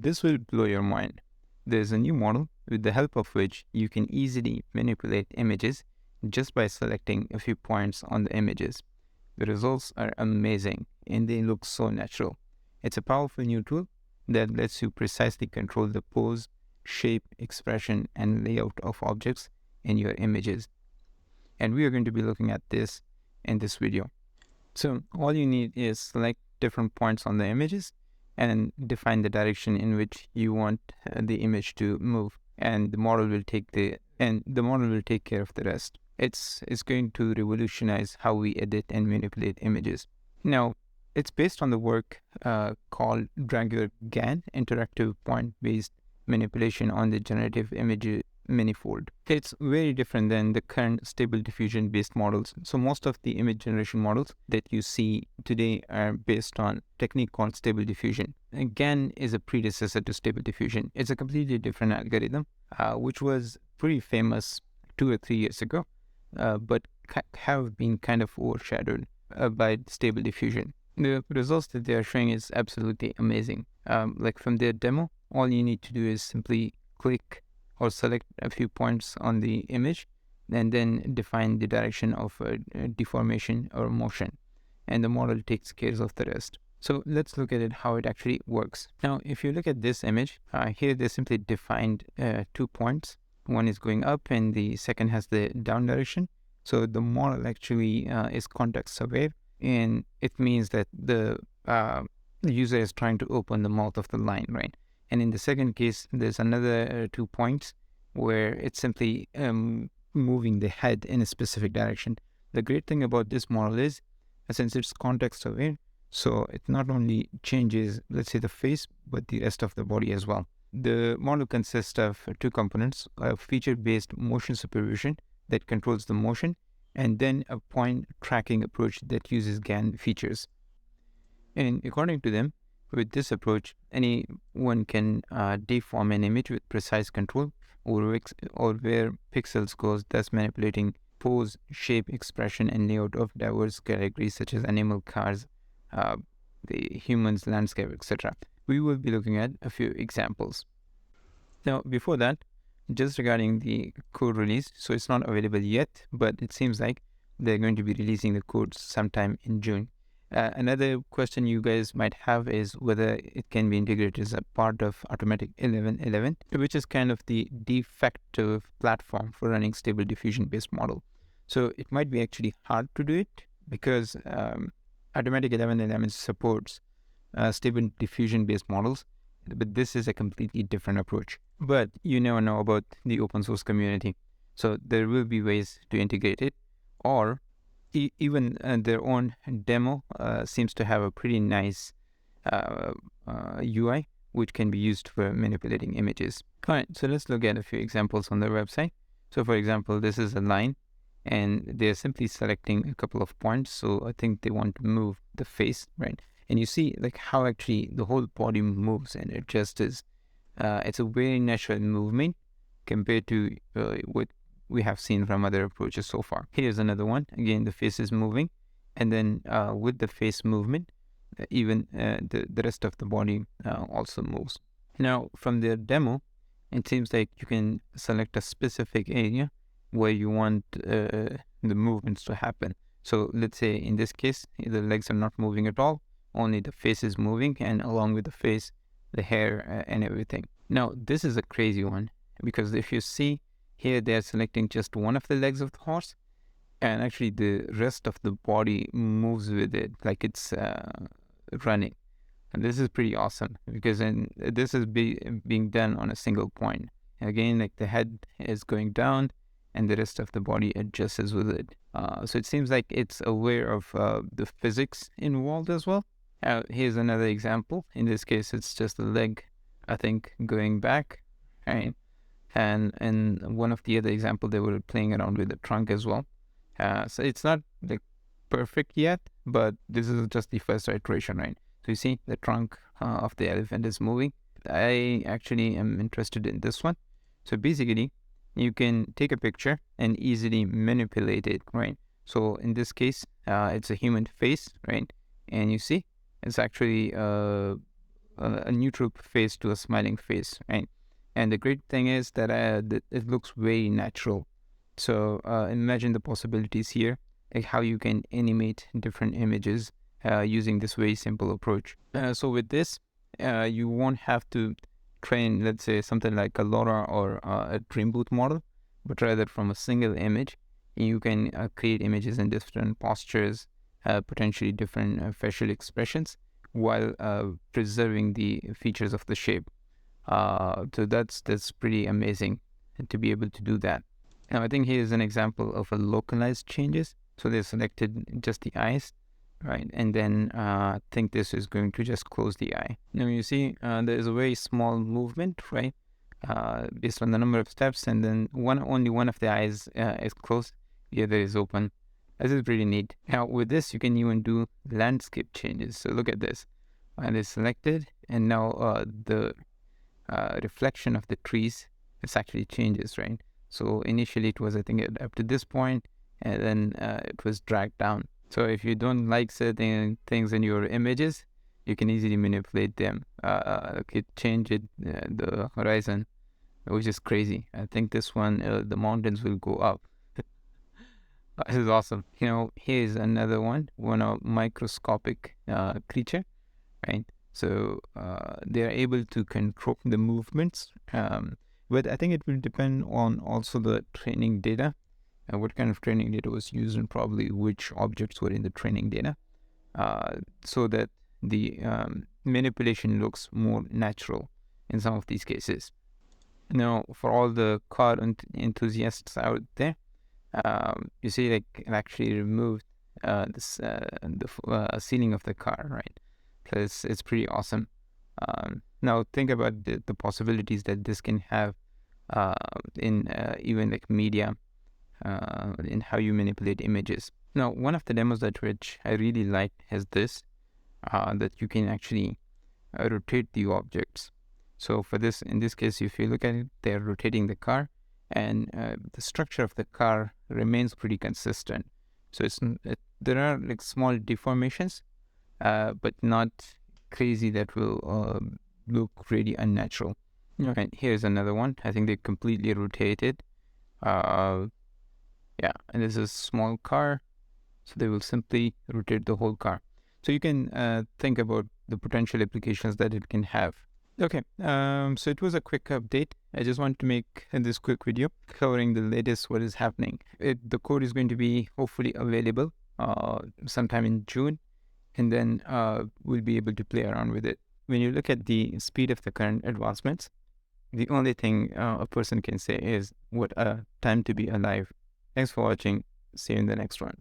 this will blow your mind. There's a new model with the help of which you can easily manipulate images just by selecting a few points on the images. The results are amazing and they look so natural. It's a powerful new tool that lets you precisely control the pose, shape, expression, and layout of objects in your images. And we are going to be looking at this in this video. So all you need is select different points on the images and define the direction in which you want the image to move, and the model will take care of the rest. It's going to revolutionize how we edit and manipulate images. Now, it's based on the work called Your GAN, interactive point-based manipulation on the generative image manifold. It's very different than the current stable diffusion based models. So most of the image generation models that you see today are based on a technique called stable diffusion. And GAN is a predecessor to stable diffusion. It's a completely different algorithm, which was pretty famous 2 or 3 years ago, but have been kind of overshadowed by stable diffusion. The results that they are showing is absolutely amazing. Like from their demo, all you need to do is simply click or select a few points on the image and then define the direction of deformation or motion, and the model takes care of the rest. So let's look at it, how it actually works. Now, if you look at this image, here they simply defined 2 points. One is going up and the second has the down direction. So the model actually is context aware, and it means that the user is trying to open the mouth of the line, right? And in the second case, there's another 2 points where it's simply moving the head in a specific direction. The great thing about this model is, since it's context aware, so it not only changes, let's say, the face, but the rest of the body as well. The model consists of 2 components: a feature-based motion supervision that controls the motion, and then a point tracking approach that uses GAN features. And according to them, with this approach, anyone can deform an image with precise control over where pixels goes, thus manipulating pose, shape, expression, and layout of diverse categories such as animal, cars, the humans, landscape, etc. We will be looking at a few examples. Now, before that, just regarding the code release, so it's not available yet, but it seems like they're going to be releasing the code sometime in June. Another question you guys might have is whether it can be integrated as a part of Automatic 1111, which is kind of the de facto platform for running stable diffusion based model. So it might be actually hard to do it because Automatic 1111 supports stable diffusion based models, but this is a completely different approach. But you never know about the open source community, so there will be ways to integrate it, or even their own demo seems to have a pretty nice UI, which can be used for manipulating images. All right, so let's look at a few examples on their website. So for example, this is a line, and they're simply selecting a couple of points. So I think they want to move the face, right? And you see like how actually the whole body moves, and it just is, it's a very natural movement compared to what we have seen from other approaches so far. Here's another one. Again, the face is moving, and then with the face movement, even the rest of the body also moves. Now, from their demo, it seems like you can select a specific area where you want the movements to happen. So let's say in this case, the legs are not moving at all, only the face is moving, and along with the face, the hair and everything. Now, this is a crazy one, because if you see, here they are selecting just one of the legs of the horse, and actually the rest of the body moves with it like it's running. And this is pretty awesome, because this is being done on a single point. Again, like the head is going down and the rest of the body adjusts with it. So it seems like it's aware of the physics involved as well. Here's another example. In this case, it's just the leg, I think, going back, right? And in one of the other example, they were playing around with the trunk as well. So it's not like perfect yet, but this is just the first iteration, right? So you see the trunk of the elephant is moving. I actually am interested in this one. So basically, you can take a picture and easily manipulate it, right? So in this case, it's a human face, right? And you see, it's actually a neutral face to a smiling face, right? And the great thing is that it looks very natural. So imagine the possibilities here, like how you can animate different images using this very simple approach. So with this, you won't have to train, let's say, something like a LoRa or a Dream Booth model, but rather from a single image, you can create images in different postures, potentially different facial expressions, while preserving the features of the shape. So that's pretty amazing to be able to do that. Now, I think here's an example of a localized changes. So they selected just the eyes, right? And then I think this is going to just close the eye. Now you see there is a very small movement, right? Based on the number of steps, and then only one of the eyes is closed, the other is open. This is pretty neat. Now with this, you can even do landscape changes. So look at this. And it's selected, and now the reflection of the trees actually changes, right? So initially it was, I think, up to this point, and then it was dragged down. So if you don't like certain things in your images, you can easily manipulate them. Change it, the horizon, which is crazy. I think this one, the mountains will go up. This is awesome. Here's another one of microscopic creature, right? So they are able to control the movements, but I think it will depend on also the training data, what kind of training data was used, and probably which objects were in the training data, so that the manipulation looks more natural in some of these cases. Now, for all the car enthusiasts out there, you see, like, it actually removed the ceiling of the car, right? Because it's pretty awesome. Now think about the possibilities that this can have in even like media, in how you manipulate images. Now, one of the demos which I really like is this, that you can actually rotate the objects. So for this, in this case, if you look at it, they're rotating the car, and the structure of the car remains pretty consistent. So there are like small deformations, but not crazy that will look really unnatural. And here's another one. I think they completely rotated. Yeah, and this is a small car, so they will simply rotate the whole car. So you can think about the potential applications that it can have. Okay, so it was a quick update. I just want to make this quick video covering the latest what is happening. The code is going to be hopefully available sometime in June, and then we'll be able to play around with it. When you look at the speed of the current advancements, the only thing a person can say is, what a time to be alive. Thanks for watching. See you in the next one.